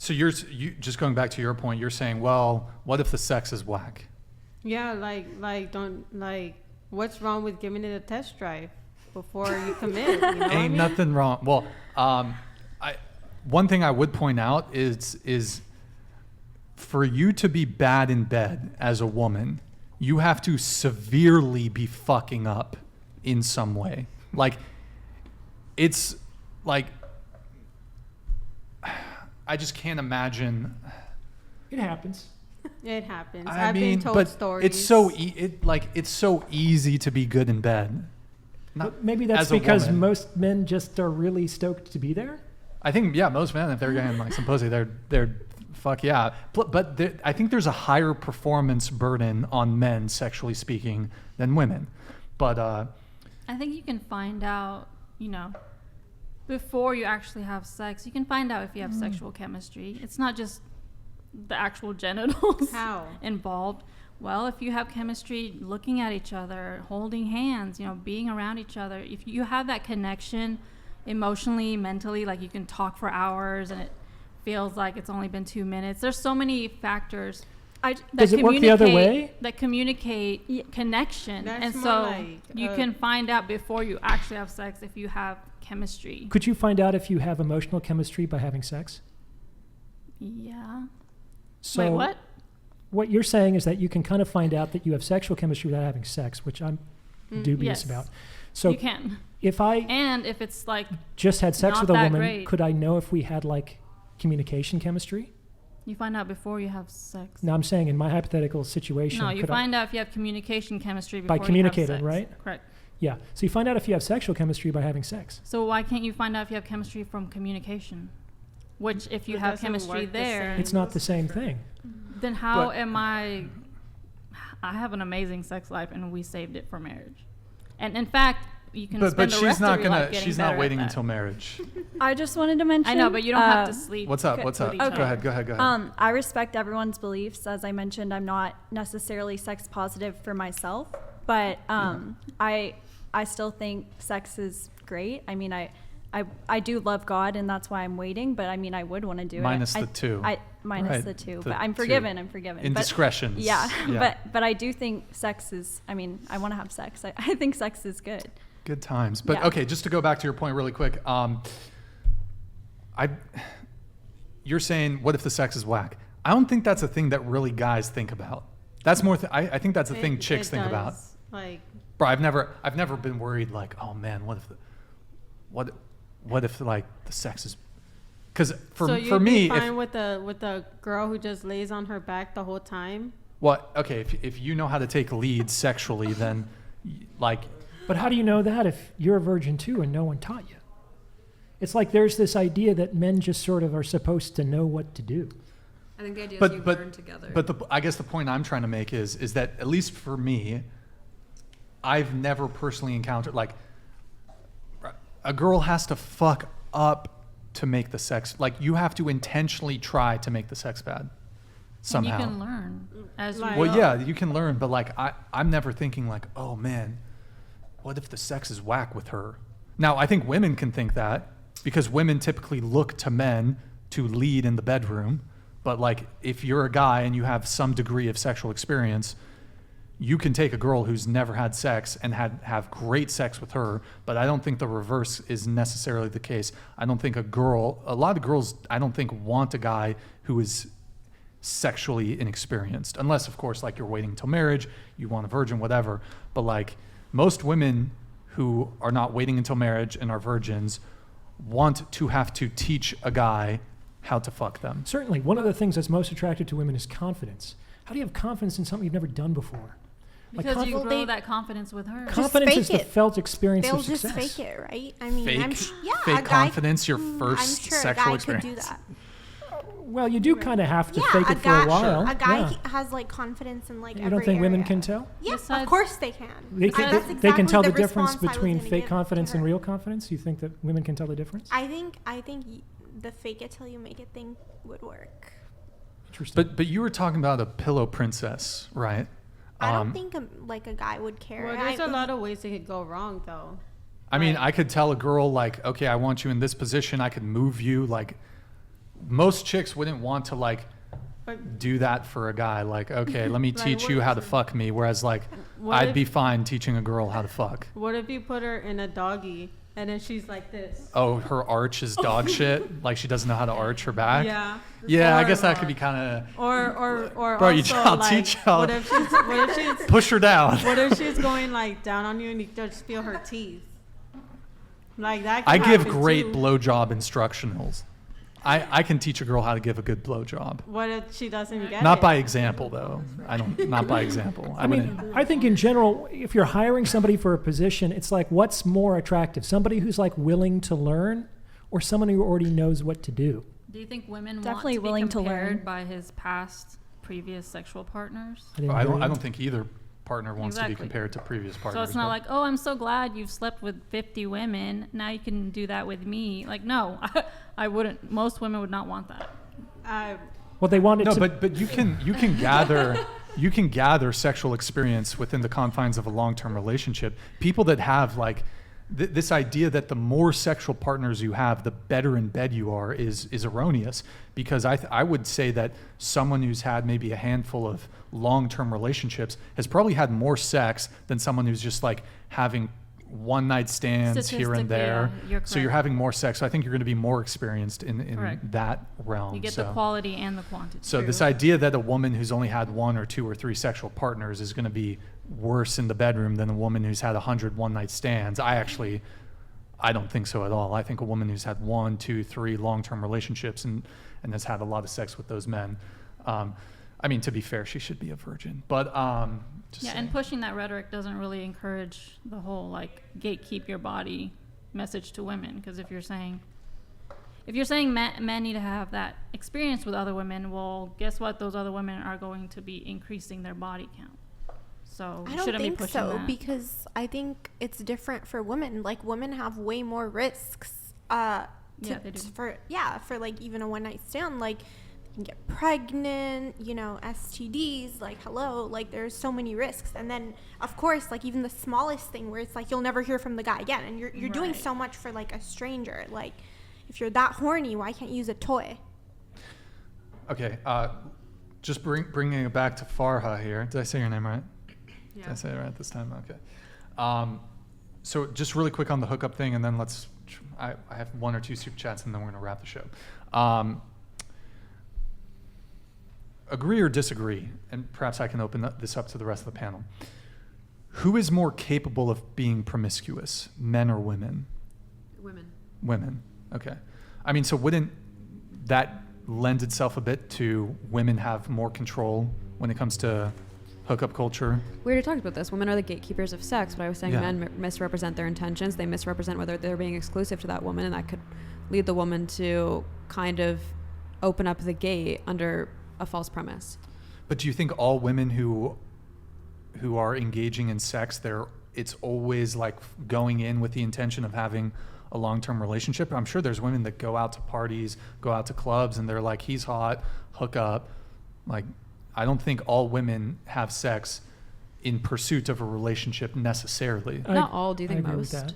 So you just going back to your point, you're saying, well, what if the sex is whack? Yeah, what's wrong with giving it a test drive before you commit? You know Ain't nothing wrong. Well, one thing I would point out is for you to be bad in bed as a woman, you have to severely be fucking up in some way. Like, it's like, I just can't imagine. It happens. It happens. I've been told stories. It's so it's so easy to be good in bed. But maybe that's because most men just are really stoked to be there. I think most men, if they're getting like some pussy, they're fuck yeah. But I think there's a higher performance burden on men, sexually speaking, than women. But I think you can find out, before you actually have sex, you can find out if you have sexual chemistry. It's not just the actual genitals involved. Well, if you have chemistry, looking at each other, holding hands, being around each other, if you have that connection emotionally, mentally, like you can talk for hours and it feels like it's only been 2 minutes. There's so many factors. Does it work the other way? That communicate connection. That's and more so like, you can find out before you actually have sex if you have chemistry. Could you find out if you have emotional chemistry by having sex? Yeah. So wait, what? What you're saying is that you can kind of find out that you have sexual chemistry without having sex, which I'm dubious about. So you can. If it's like just had sex with a woman, great. Could I know if we had like communication chemistry? You find out before you have sex. No, I'm saying in my hypothetical situation. No, you find out if you have communication chemistry before by communicating, you have sex. Right? Correct. Yeah. So you find out if you have sexual chemistry by having sex. So why can't you find out if you have chemistry from communication? Which, if you have chemistry there, it's not the same thing. Then how am I have an amazing sex life and we saved it for marriage. And in fact, you can spend the rest of your life getting she's better not waiting at that. until marriage. I just wanted to mention. I know, but you don't have to sleep. What's up? Okay. Go ahead. I respect everyone's beliefs. As I mentioned, I'm not necessarily sex positive for myself, but I still think sex is great. I mean, I do love God, and that's why I'm waiting. But I mean, I would want to do minus it. the two. Minus the two. But I'm forgiven. I'm forgiven. Indiscretions. Yeah. But I do think sex is. I mean, I want to have sex. I think sex is good. Good times. But okay, just to go back to your point really quick. You're saying, what if the sex is whack? I don't think that's a thing that really guys think about. That's more. I think that's a thing chicks think about. Like, bro, I've never been worried like, oh man, what if like the sex is, because for me, so you'd be fine with the girl who just lays on her back the whole time. What? Okay, if you know how to take lead sexually, then like. But how do you know that if you're a virgin too and no one taught you? It's like there's this idea that men just sort of are supposed to know what to do. I think the idea is you learn together. But I guess the point I'm trying to make is that at least for me, I've never personally encountered like a girl has to fuck up to make the sex, like you have to intentionally try to make the sex bad somehow. And you can learn as you well, yeah, you can learn, but like I'm never thinking like, oh man, what if the sex is whack with her? Now, I think women can think that because women typically look to men to lead in the bedroom. But like, if you're a guy and you have some degree of sexual experience, you can take a girl who's never had sex and have great sex with her. But I don't think the reverse is necessarily the case. I don't think a lot of girls, I don't think want a guy who is sexually inexperienced. Unless, of course, like you're waiting until marriage, you want a virgin, whatever. But like, most women who are not waiting until marriage and are virgins want to have to teach a guy how to fuck them. Certainly. One of the things that's most attractive to women is confidence. How do you have confidence in something you've never done before? Because you grow that confidence with her. Confidence is the felt experience They'll of success. They'll just fake it, right? I mean, fake confidence, your first sexual experience. Could do that. Well, you do kind of have to fake it for a while. A guy has like confidence in like every You don't think area. women can tell? Yes, of course they can. They can tell the difference between fake confidence and real confidence? You think that women can tell the difference? I think the fake it till you make it thing would work. Interesting. But you were talking about a pillow princess, right? I don't think a guy would care. Well, there's a lot of ways it could go wrong, though. I mean, I could tell a girl like, okay, I want you in this position. I could move you like most chicks wouldn't want to like do that for a guy. Like, okay, let me teach you how to fuck me. Whereas like, I'd be fine teaching a girl how to fuck. What if you put her in a doggy and then she's like this? Oh, her arch is dog shit. Like she doesn't know how to arch her back. Yeah. Yeah, I guess that could be kind of. Or bro, also, I'll teach you. What if she's push her down? What if she's going like down on you and you just feel her teeth? Like that. I give great blowjob instructionals. I can teach a girl how to give a good blowjob. What if she doesn't get Not it? by example, though. Not by example. I mean, I think in general, if you're hiring somebody for a position, it's like, what's more attractive? Somebody who's like willing to learn, or someone who already knows what to do? Do you think women Definitely want to willing be to compared learn. by his previous sexual partners? I don't think either partner wants to be Exactly. compared to previous partners. So it's not like, oh, I'm so glad you've slept with 50 women. Now you can do that with me. Like, no, I wouldn't. Most women would not want that. Well, they want it no, to. but you can gather sexual experience within the confines of a long-term relationship. People that have like this idea that the more sexual partners you have, the better in bed you are is erroneous. Because I would say that someone who's had maybe a handful of long-term relationships has probably had more sex than someone who's just like having one-night stands here and there. Yeah, so you're having more sex. So I think you're going to be more experienced in that realm. You get the quality and the quantity. So this idea that a woman who's only had 1 or 2 or 3 sexual partners is going to be worse in the bedroom than a woman who's had 100 one-night stands, I don't think so at all. I think a woman who's had 1, 2, 3 long-term relationships and has had a lot of sex with those men, I mean, to be fair, she should be a virgin. But and pushing that rhetoric doesn't really encourage the whole like gatekeep your body message to women. Because if you're saying men need to have that experience with other women, well, guess what? Those other women are going to be increasing their body count. So I don't shouldn't think be pushing so that. because I think it's different for women. Like women have way more risks. Yeah, they do. For like even a one night stand. Like you can get pregnant, STDs. Like hello, like there's so many risks. And then of course, like even the smallest thing where it's like you'll never hear from the guy again, and you're doing so much for like a stranger. Like if you're that horny, why can't you use a toy? Okay, just bringing it back to Farha here. Did I say your name right? Yeah. Did I say it right this time? Okay. So just really quick on the hookup thing, and then I have 1 or 2 super chats, and then we're going to wrap the show. Agree or disagree, and perhaps I can open this up to the rest of the panel. Who is more capable of being promiscuous, men or women? Women. Women. Okay. I mean, so wouldn't that lend itself a bit to women have more control when it comes to hookup culture? We already talked about this. Women are the gatekeepers of sex, but I was saying Yeah. men misrepresent their intentions. They misrepresent whether they're being exclusive to that woman, and that could lead the woman to kind of open up the gate under a false premise. But do you think all women who are engaging in sex, it's always like going in with the intention of having a long-term relationship? I'm sure there's women that go out to parties, go out to clubs, and they're like, he's hot, hook up. Like, I don't think all women have sex in pursuit of a relationship necessarily. Not all. Do you think I agree most? with that.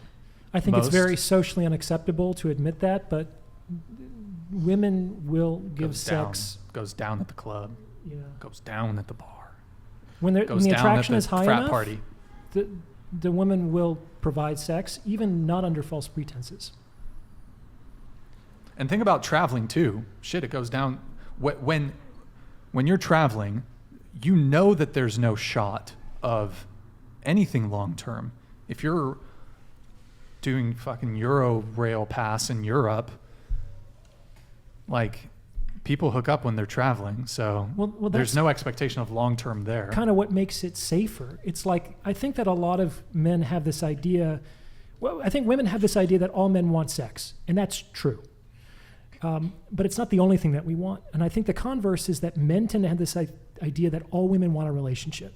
I think Most? it's very socially unacceptable to admit that, but women will give sex. Goes down at the club, Yeah. goes down at the bar, When goes the down attraction at is the high frat enough, party. the woman will provide sex, even not under false pretenses. And think about traveling too. Shit, it goes down. When you're traveling, you know that there's no shot of anything long term. If you're doing fucking Euro rail pass in Europe, like people hook up when they're traveling. So Well, there's that's no expectation of long term there. kind of what makes it safer. It's like, I think that a lot of men have this idea. Well, I think women have this idea that all men want sex, and that's true. But it's not the only thing that we want. And I think the converse is that men tend to have this idea that all women want a relationship.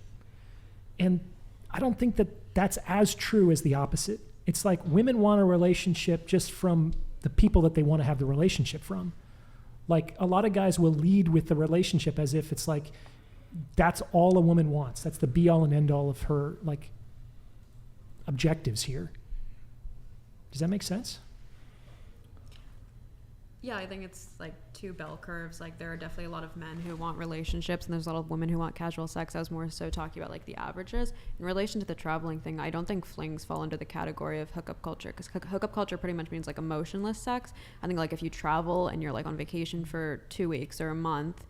And I don't think that that's as true as the opposite. It's like women want a relationship just from the people that they want to have the relationship from. Like a lot of guys will lead with the relationship as if it's like, that's all a woman wants. That's the be all and end all of her like objectives here. Does that make sense? Yeah, I think it's like two bell curves. Like there are definitely a lot of men who want relationships and there's a lot of women who want casual sex. I was more so talking about like the averages. In relation to the traveling thing, I don't think flings fall into the category of hookup culture, because hookup culture pretty much means like emotionless sex. I think like if you travel and you're like on vacation for 2 weeks or a month,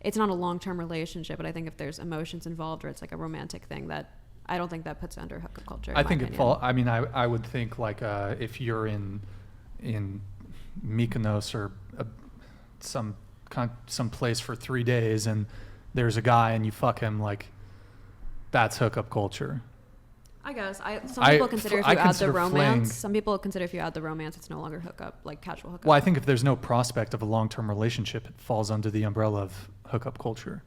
it's not a long-term relationship, but I think if there's emotions involved or it's like a romantic thing, that I don't think that puts under hookup culture. I think I would think like if you're in Mykonos or some place for 3 days and there's a guy and you fuck him, like that's hookup culture. I guess some people consider if you add the romance. Some people consider if you add the romance, it's no longer hookup, like casual hookup. Well, I think if there's no prospect of a long-term relationship, it falls under the umbrella of hookup culture.